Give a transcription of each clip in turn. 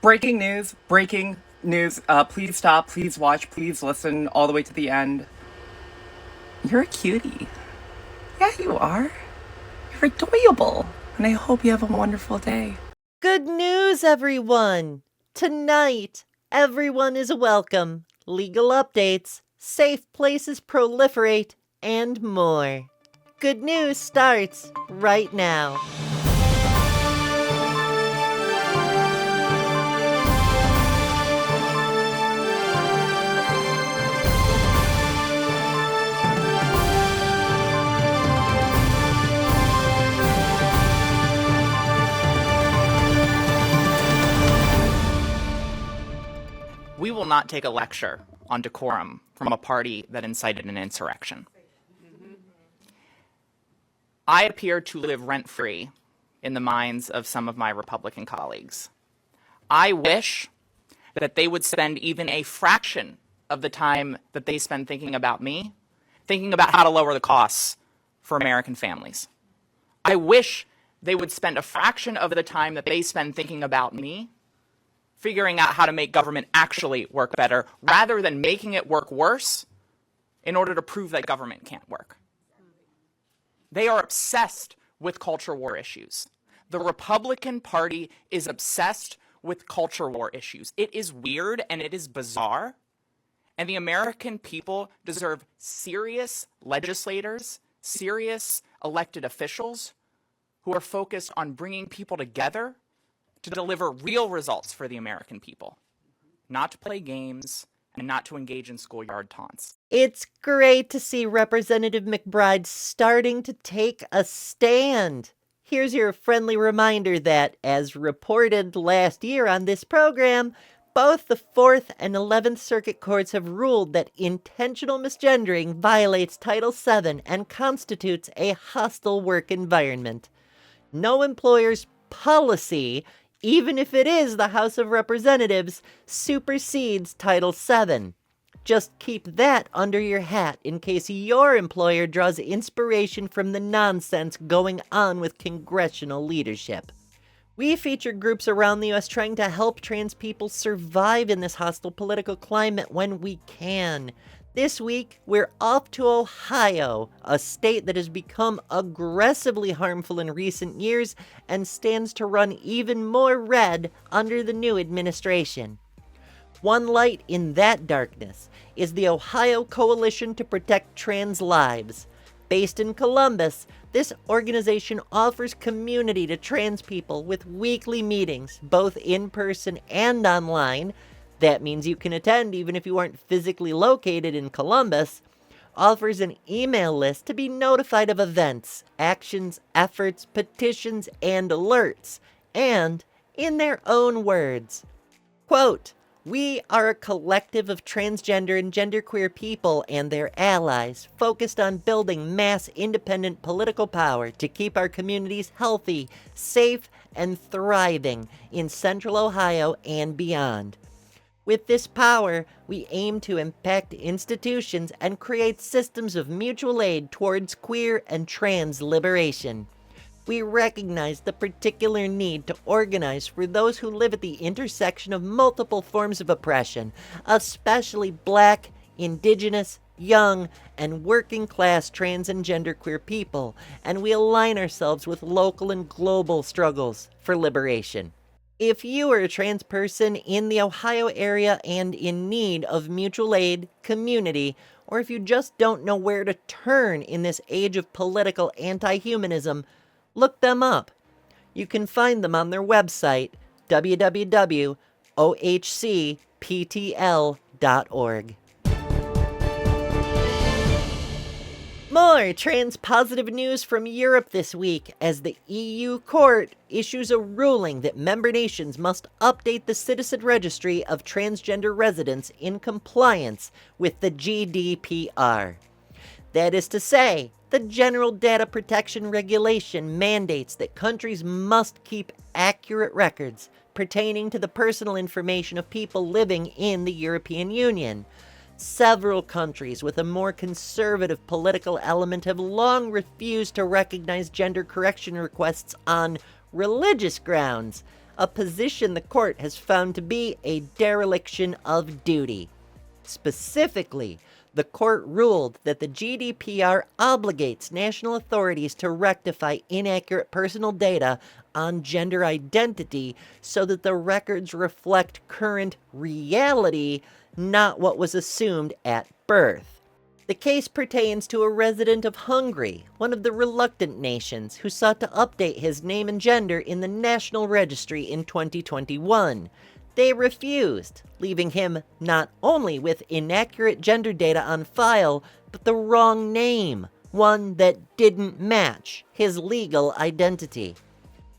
Breaking news, breaking news. Please stop, please watch, please listen all the way to the end. You're a cutie. Yeah, you are. You're adorable. And I hope you have a wonderful day. Good news, everyone! Tonight, everyone is welcome. Legal updates, safe places proliferate, and more. Good news starts right now. We will not take a lecture on decorum from a party that incited an insurrection. I appear to live rent-free in the minds of some of my Republican colleagues. I wish that they would spend even a fraction of the time that they spend thinking about me, thinking about how to lower the costs for American families. I wish they would spend a fraction of the time that they spend thinking about me, figuring out how to make government actually work better, rather than making it work worse in order to prove that government can't work. They are obsessed with culture war issues. The Republican Party is obsessed with culture war issues. It is weird and it is bizarre, and the American people deserve serious legislators, serious elected officials who are focused on bringing people together to deliver real results for the American people, not to play games and not to engage in schoolyard taunts. It's great to see Representative McBride starting to take a stand. Here's your friendly reminder that, as reported last year on this program, both the 4th and 11th Circuit Courts have ruled that intentional misgendering violates Title VII and constitutes a hostile work environment. No employer's policy, even if it is the House of Representatives, supersedes Title VII. Just keep that under your hat in case your employer draws inspiration from the nonsense going on with congressional leadership. We feature groups around the U.S. trying to help trans people survive in this hostile political climate when we can. This week, we're off to Ohio, a state that has become aggressively harmful in recent years and stands to run even more red under the new administration. One light in that darkness is the Ohio Coalition to Protect Trans Lives. Based in Columbus, this organization offers community to trans people with weekly meetings, both in person and online. That means you can attend even if you aren't physically located in Columbus. Offers an email list to be notified of events, actions, efforts, petitions, and alerts. And, in their own words, quote, "We are a collective of transgender and genderqueer people and their allies focused on building mass independent political power to keep our communities healthy, safe, and thriving in Central Ohio and beyond. With this power, we aim to impact institutions and create systems of mutual aid towards queer and trans liberation. We recognize the particular need to organize for those who live at the intersection of multiple forms of oppression, especially Black, Indigenous, young, and working-class trans and genderqueer people, and we align ourselves with local and global struggles for liberation. If you are a trans person in the Ohio area and in need of mutual aid, community, or if you just don't know where to turn in this age of political anti-humanism, look them up. You can find them on their website, www.ohcptl.org. More trans-positive news from Europe this week as the EU court issues a ruling that member nations must update the citizen registry of transgender residents in compliance with the GDPR. That is to say, the General Data Protection Regulation mandates that countries must keep accurate records pertaining to the personal information of people living in the European Union. Several countries with a more conservative political element have long refused to recognize gender correction requests on religious grounds. a position the court has found to be a dereliction of duty. Specifically, the court ruled that the GDPR obligates national authorities to rectify inaccurate personal data on gender identity so that the records reflect current reality, not what was assumed at birth. The case pertains to a resident of Hungary, one of the reluctant nations, who sought to update his name and gender in the National Registry in 2021. They refused, leaving him not only with inaccurate gender data on file, but the wrong name, one that didn't match his legal identity.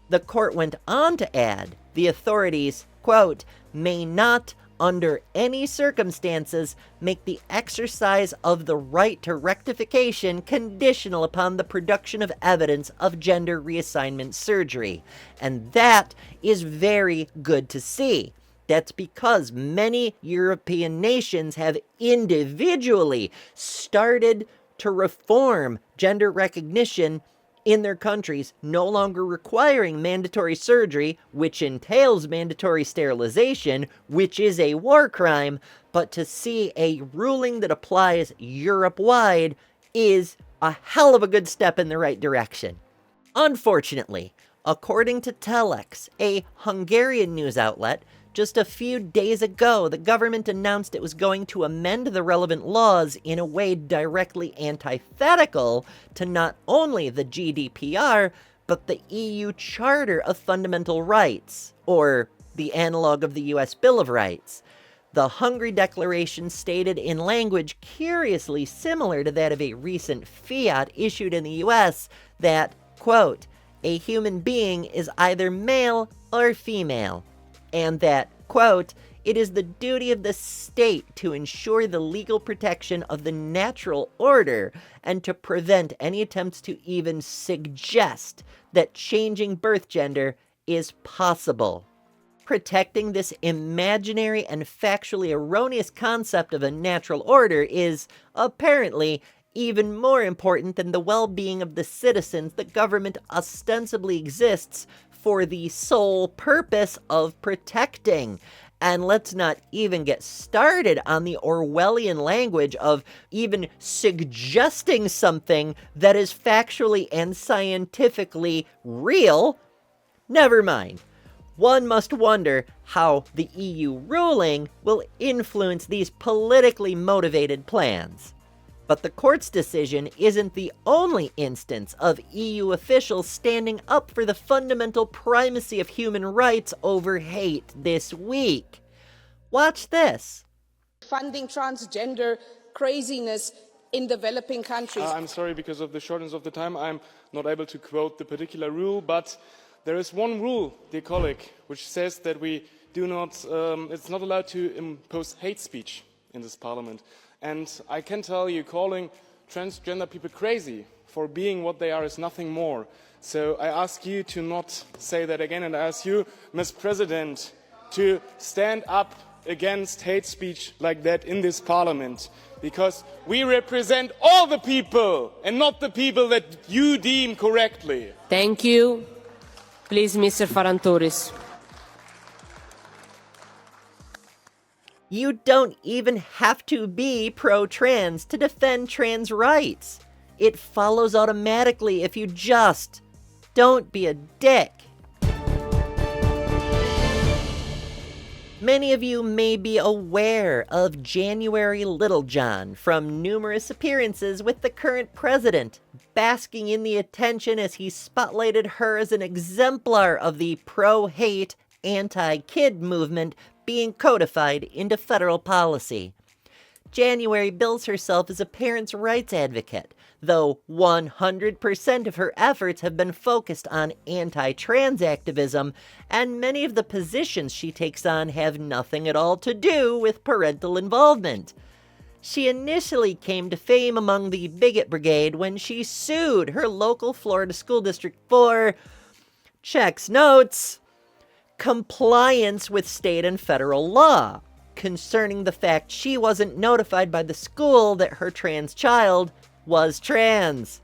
The court went on to add, the authorities, quote, may not, under any circumstances, make the exercise of the right to rectification conditional upon the production of evidence of gender reassignment surgery. And that is very good to see. That's because many European nations have individually started to reform gender recognition in their countries, no longer requiring mandatory surgery, which entails mandatory sterilization, which is a war crime, but to see a ruling that applies Europe-wide is a hell of a good step in the right direction. Unfortunately, according to Telex, a Hungarian news outlet, just a few days ago, the government announced it was going to amend the relevant laws in a way directly antithetical to not only the GDPR, but the EU Charter of Fundamental Rights, or the analog of the US Bill of Rights. The Hungary Declaration stated in language curiously similar to that of a recent fiat issued in the US that, quote, a human being is either male or female, and that, quote, it is the duty of the state to ensure the legal protection of the natural order and to prevent any attempts to even suggest that changing birth gender is possible. Protecting this imaginary and factually erroneous concept of a natural order is, apparently, even more important than the well-being of the citizens the government ostensibly exists for the sole purpose of protecting. And let's not even get started on the Orwellian language of even suggesting something that is factually and scientifically real. Never mind. One must wonder how the EU ruling will influence these politically motivated plans. But the court's decision isn't the only instance of EU officials standing up for the fundamental primacy of human rights over hate this week. Watch this. Funding transgender craziness in developing countries. I'm sorry, because of the shortness of the time, I'm not able to quote the particular rule, but there is one rule, dear colleague, which says that we do not, it's not allowed to impose hate speech in this parliament. And I can tell you, calling transgender people crazy for being what they are is nothing more. So I ask you to not say that again, and I ask you, Ms. President, to stand up against hate speech like that in this parliament, because we represent all the people and not the people that you deem correctly. Thank you. Please, Mr. Farantouris. You don't even have to be pro-trans to defend trans rights. It follows automatically if you just don't be a dick. Many of you may be aware of January Littlejohn from numerous appearances with the current president, basking in the attention as he spotlighted her as an exemplar of the pro-hate, anti-kid movement being codified into federal policy. January bills herself as a parents' rights advocate, though 100% of her efforts have been focused on anti-trans activism, and many of the positions she takes on have nothing at all to do with parental involvement. She initially came to fame among the bigot brigade when she sued her local Florida school district for, checks notes, compliance with state and federal law concerning the fact she wasn't notified by the school that her trans child was trans.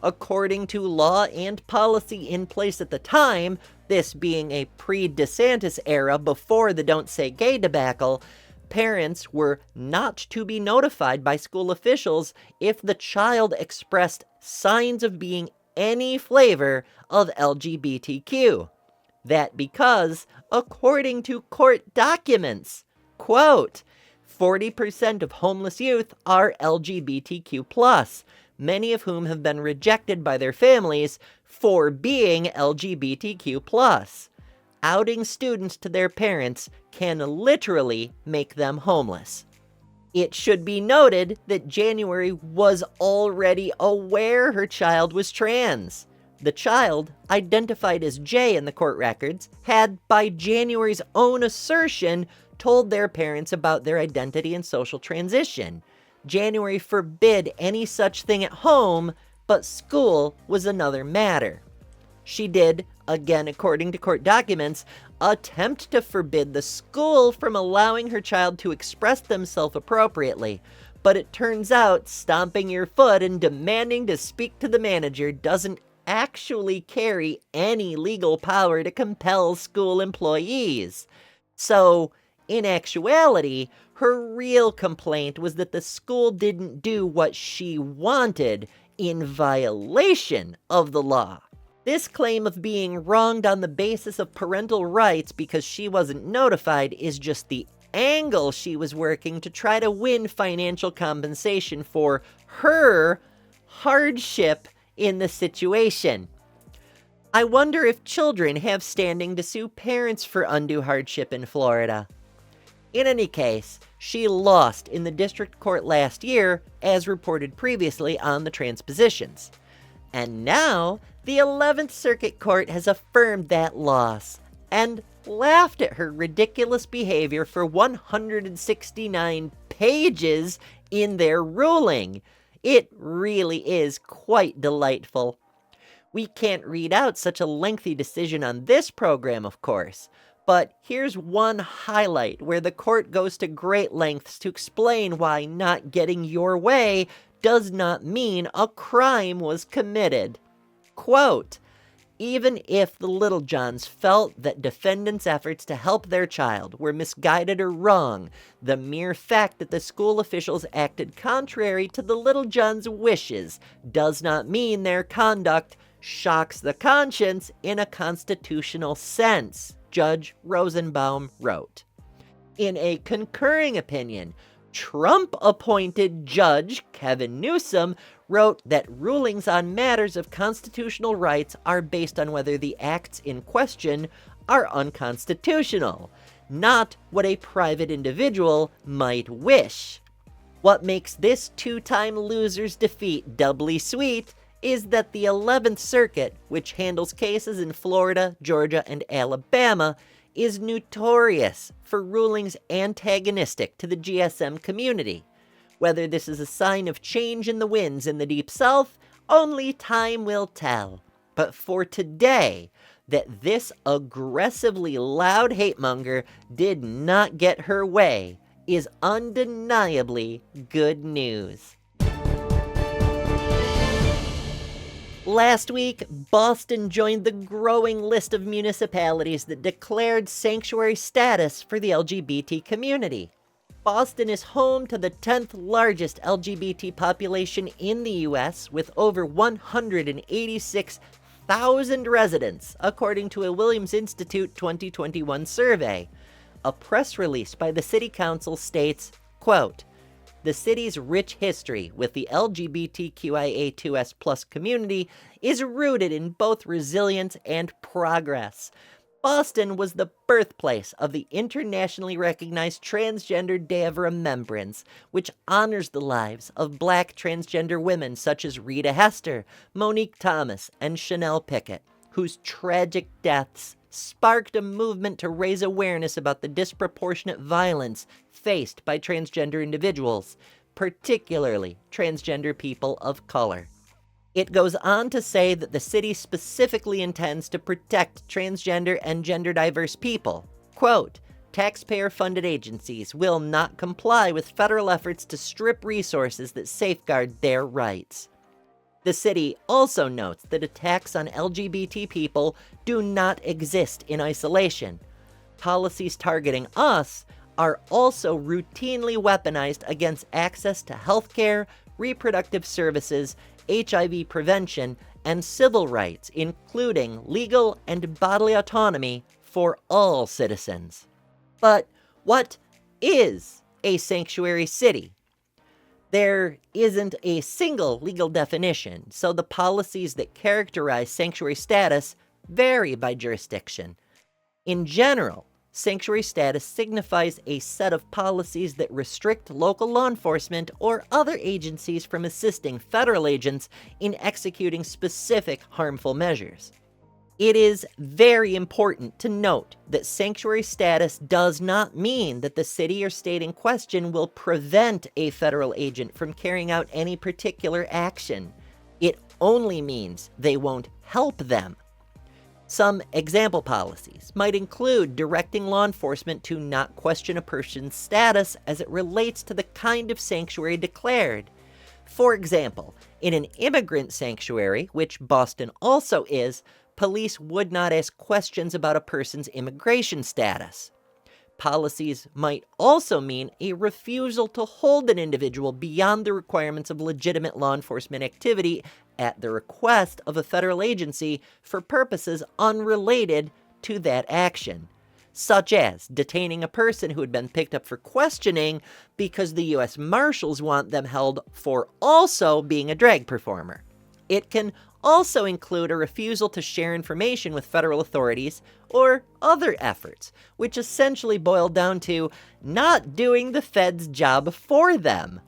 According to law and policy in place at the time, this being a pre-DeSantis era before the Don't Say Gay debacle, parents were not to be notified by school officials if the child expressed signs of being any flavor of LGBTQ. That because, according to court documents, quote, 40% of homeless youth are LGBTQ+, many of whom have been rejected by their families for being LGBTQ+. Outing students to their parents can literally make them homeless. It should be noted that January was already aware her child was trans. The child, identified as J in the court records, had, by January's own assertion, told their parents about their identity and social transition. January forbid any such thing at home, but school was another matter. She did, again according to court documents, attempt to forbid the school from allowing her child to express themselves appropriately. But it turns out stomping your foot and demanding to speak to the manager doesn't actually carry any legal power to compel school employees. So, in actuality, her real complaint was that the school didn't do what she wanted in violation of the law. This claim of being wronged on the basis of parental rights because she wasn't notified is just the angle she was working to try to win financial compensation for her hardship in the situation. I wonder if children have standing to sue parents for undue hardship in Florida. In any case, she lost in the district court last year, as reported previously on the Transpositions. And now, the 11th Circuit Court has affirmed that loss, and laughed at her ridiculous behavior for 169 pages in their ruling. It really is quite delightful. We can't read out such a lengthy decision on this program, of course, but here's one highlight where the court goes to great lengths to explain why not getting your way does not mean a crime was committed. Quote, even if the Littlejohns felt that defendants' efforts to help their child were misguided or wrong, the mere fact that the school officials acted contrary to the Littlejohns' wishes does not mean their conduct shocks the conscience in a constitutional sense, Judge Rosenbaum wrote. In a concurring opinion, Trump-appointed Judge Kevin Newsom wrote that rulings on matters of constitutional rights are based on whether the acts in question are unconstitutional, not what a private individual might wish. What makes this two-time loser's defeat doubly sweet is that the 11th Circuit, which handles cases in Florida, Georgia, and Alabama, is notorious for rulings antagonistic to the GSM community. Whether this is a sign of change in the winds in the Deep South, only time will tell. But for today, that this aggressively loud hate-monger did not get her way is undeniably good news. Last week, Boston joined the growing list of municipalities that declared sanctuary status for the LGBT community. Boston is home to the 10th largest LGBT population in the U.S., with over 186,000 residents, according to a Williams Institute 2021 survey. A press release by the city council states, quote, the city's rich history with the LGBTQIA2S+ community is rooted in both resilience and progress. Boston was the birthplace of the internationally recognized Transgender Day of Remembrance, which honors the lives of Black transgender women such as Rita Hester, Monique Thomas, and Chanel Pickett, whose tragic deaths sparked a movement to raise awareness about the disproportionate violence faced by transgender individuals, particularly transgender people of color. It goes on to say that the city specifically intends to protect transgender and gender-diverse people. Quote, taxpayer-funded agencies will not comply with federal efforts to strip resources that safeguard their rights. The city also notes that attacks on LGBT people do not exist in isolation. Policies targeting us are also routinely weaponized against access to healthcare, reproductive services, HIV prevention, and civil rights, including legal and bodily autonomy for all citizens. But what is a sanctuary city? There isn't a single legal definition, so the policies that characterize sanctuary status vary by jurisdiction. In general, sanctuary status signifies a set of policies that restrict local law enforcement or other agencies from assisting federal agents in executing specific harmful measures. It is very important to note that sanctuary status does not mean that the city or state in question will prevent a federal agent from carrying out any particular action. It only means they won't help them. Some example policies might include directing law enforcement to not question a person's status as it relates to the kind of sanctuary declared. For example, in an immigrant sanctuary, which Boston also is, police would not ask questions about a person's immigration status. Policies might also mean a refusal to hold an individual beyond the requirements of legitimate law enforcement activity at the request of a federal agency for purposes unrelated to that action, such as detaining a person who had been picked up for questioning because the U.S. Marshals want them held for also being a drag performer. It can also include a refusal to share information with federal authorities or other efforts, which essentially boil down to not doing the Fed's job for them.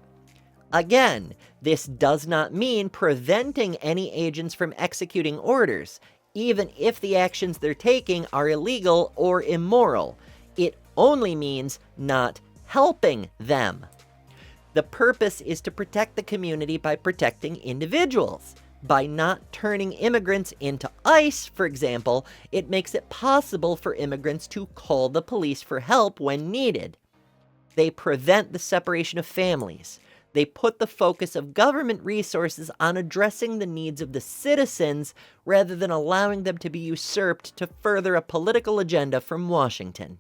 Again, this does not mean preventing any agents from executing orders, even if the actions they're taking are illegal or immoral. It only means not helping them. The purpose is to protect the community by protecting individuals. By not turning immigrants into ICE, for example, it makes it possible for immigrants to call the police for help when needed. They prevent the separation of families. They put the focus of government resources on addressing the needs of the citizens rather than allowing them to be usurped to further a political agenda from Washington.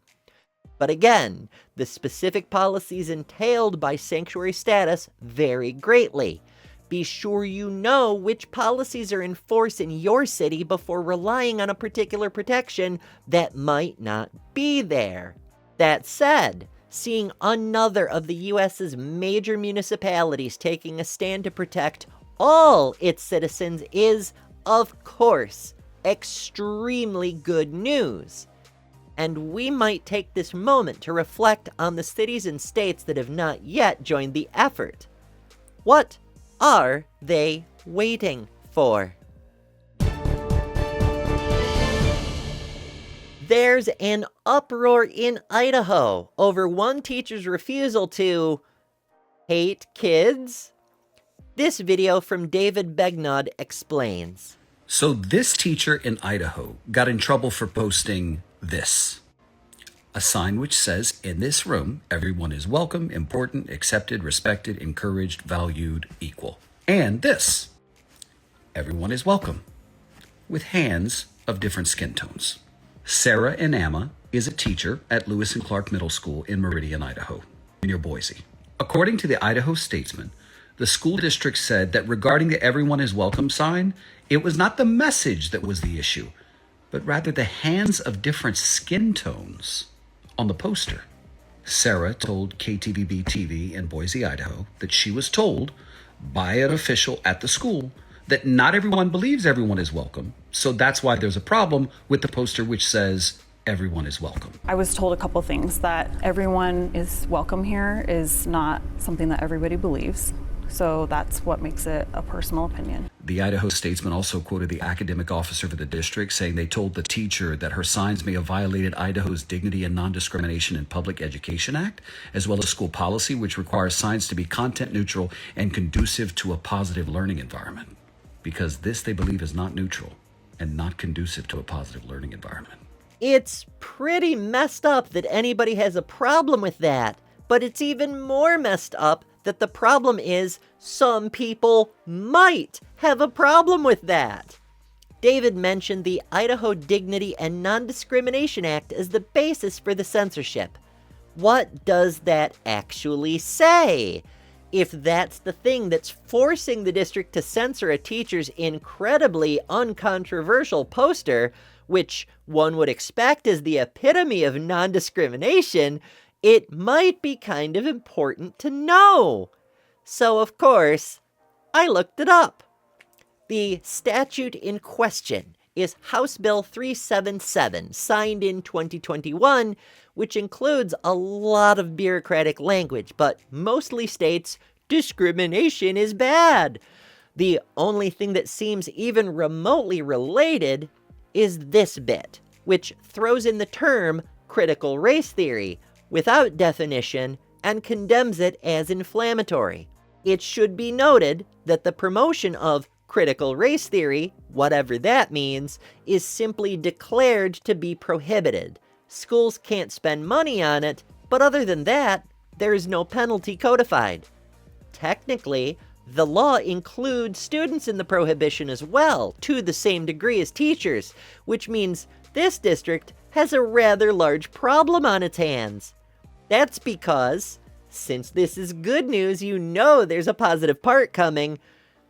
But again, the specific policies entailed by sanctuary status vary greatly. Be sure you know which policies are in force in your city before relying on a particular protection that might not be there. That said, seeing another of the U.S.'s major municipalities taking a stand to protect all its citizens is, of course, extremely good news. And we might take this moment to reflect on the cities and states that have not yet joined the effort. What are they waiting for? There's an uproar in Idaho over one teacher's refusal to hate kids. This video from David Begnaud explains. So this teacher in Idaho got in trouble for posting this. A sign which says, in this room, everyone is welcome, important, accepted, respected, encouraged, valued, equal. And this, everyone is welcome, with hands of different skin tones. Sarah Inama is a teacher at Lewis and Clark Middle School in Meridian, Idaho, near Boise. According to the Idaho Statesman, the school district said that regarding the everyone is welcome sign, it was not the message that was the issue, but rather the hands of different skin tones on the poster. Sarah told KTVB TV in Boise, Idaho, that she was told by an official at the school that not everyone believes everyone is welcome, so that's why there's a problem with the poster which says everyone is welcome. I was told a couple things, that everyone is welcome here is not something that everybody believes. So that's what makes it a personal opinion. The Idaho Statesman also quoted the academic officer for the district, saying they told the teacher that her signs may have violated Idaho's Dignity and Non-Discrimination in Public Education Act, as well as school policy, which requires signs to be content neutral and conducive to a positive learning environment. Because this, they believe, is not neutral and not conducive to a positive learning environment. It's pretty messed up that anybody has a problem with that, but it's even more messed up that the problem is some people might have a problem with that. David mentioned the Idaho Dignity and Non-Discrimination Act as the basis for the censorship. What does that actually say? If that's the thing that's forcing the district to censor a teacher's incredibly uncontroversial poster, which one would expect is the epitome of non-discrimination, it might be kind of important to know. So, of course, I looked it up. The statute in question is House Bill 377, signed in 2021, which includes a lot of bureaucratic language, but mostly states discrimination is bad. The only thing that seems even remotely related is this bit, which throws in the term critical race theory without definition and condemns it as inflammatory. It should be noted that the promotion of critical race theory, whatever that means, is simply declared to be prohibited. Schools can't spend money on it, but other than that, there is no penalty codified. Technically, the law includes students in the prohibition as well, to the same degree as teachers, which means this district has a rather large problem on its hands. That's because, since this is good news, you know there's a positive part coming,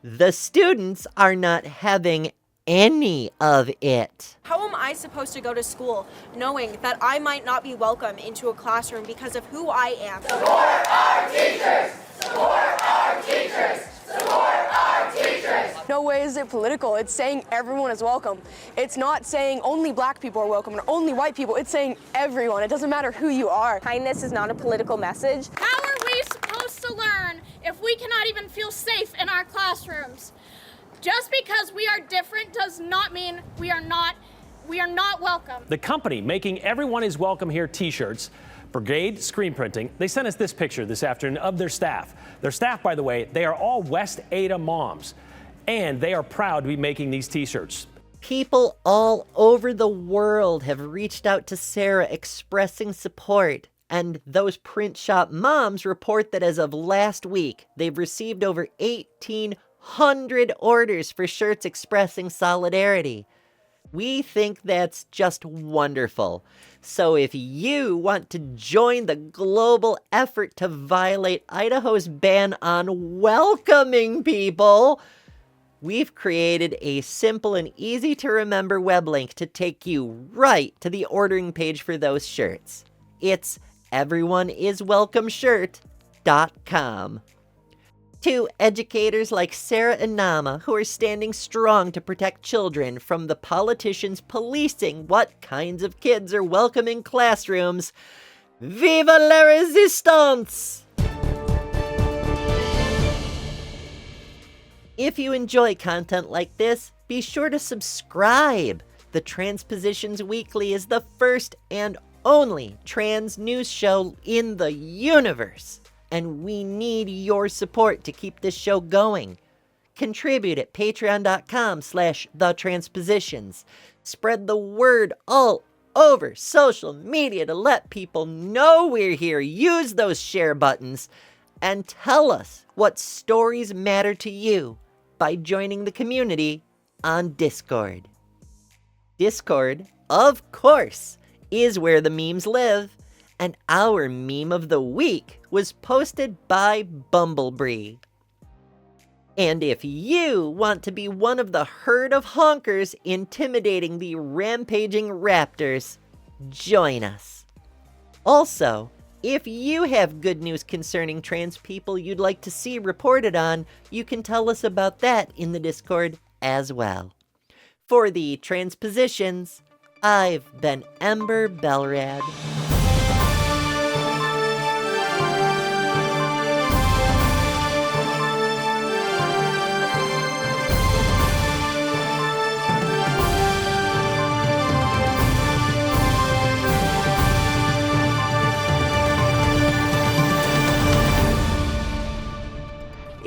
the students are not having any of it. How am I supposed to go to school knowing that I might not be welcome into a classroom because of who I am? Support our teachers! Support our teachers! Support our teachers! No way is it political. It's saying everyone is welcome. It's not saying only black people are welcome or only white people. It's saying everyone. It doesn't matter who you are. Kindness is not a political message. How are we supposed to learn if we cannot even feel safe in our classrooms? Just because we are different does not mean we are not welcome. The company making Everyone is Welcome Here t-shirts, Brigade Screen Printing, they sent us this picture this afternoon of their staff. Their staff, by the way, they are all West Ada moms, and they are proud to be making these t-shirts. People all over the world have reached out to Sarah expressing support, and those print shop moms report that as of last week, they've received over 1,800 orders for shirts expressing solidarity. We think that's just wonderful. So if you want to join the global effort to violate Idaho's ban on welcoming people, we've created a simple and easy to remember web link to take you right to the ordering page for those shirts. It's everyoneiswelcomeshirt.com. To educators like Sarah and Nama, who are standing strong to protect children from the politicians policing what kinds of kids are welcome in classrooms, vive la resistance! If you enjoy content like this, be sure to subscribe. The Transpositions Weekly is the first and only trans news show in the universe. And we need your support to keep this show going. Contribute at patreon.com/thetranspositions. Spread the word all over social media to let people know we're here. Use those share buttons and tell us what stories matter to you by joining the community on Discord. Discord, of course, is where the memes live. And our meme of the week was posted by Bumblebee. And if you want to be one of the herd of honkers intimidating the rampaging raptors, join us. Also, if you have good news concerning trans people you'd like to see reported on, you can tell us about that in the Discord as well. For the Transpositions, I've been Ember Belrad.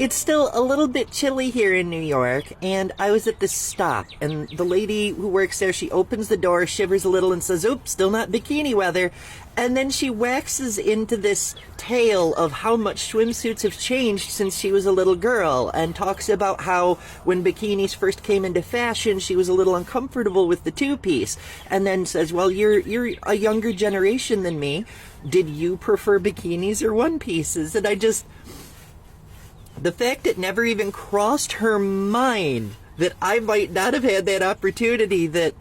It's still a little bit chilly here in New York, and I was at this stop, and the lady who works there, she opens the door, shivers a little, and says, oops, still not bikini weather. And then she waxes into this tale of how much swimsuits have changed since she was a little girl, and talks about how when bikinis first came into fashion, she was a little uncomfortable with the two-piece. And then says, well, you're a younger generation than me. Did you prefer bikinis or one-pieces? And the fact it never even crossed her mind that I might not have had that opportunity, that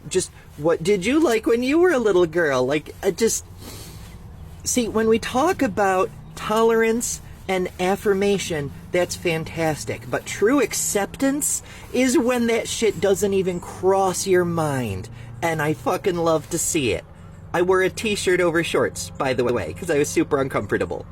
just, what did you like when you were a little girl? Like, see, when we talk about tolerance and affirmation, that's fantastic. But true acceptance is when that shit doesn't even cross your mind. And I fucking love to see it. I wore a t-shirt over shorts, by the way, because I was super uncomfortable.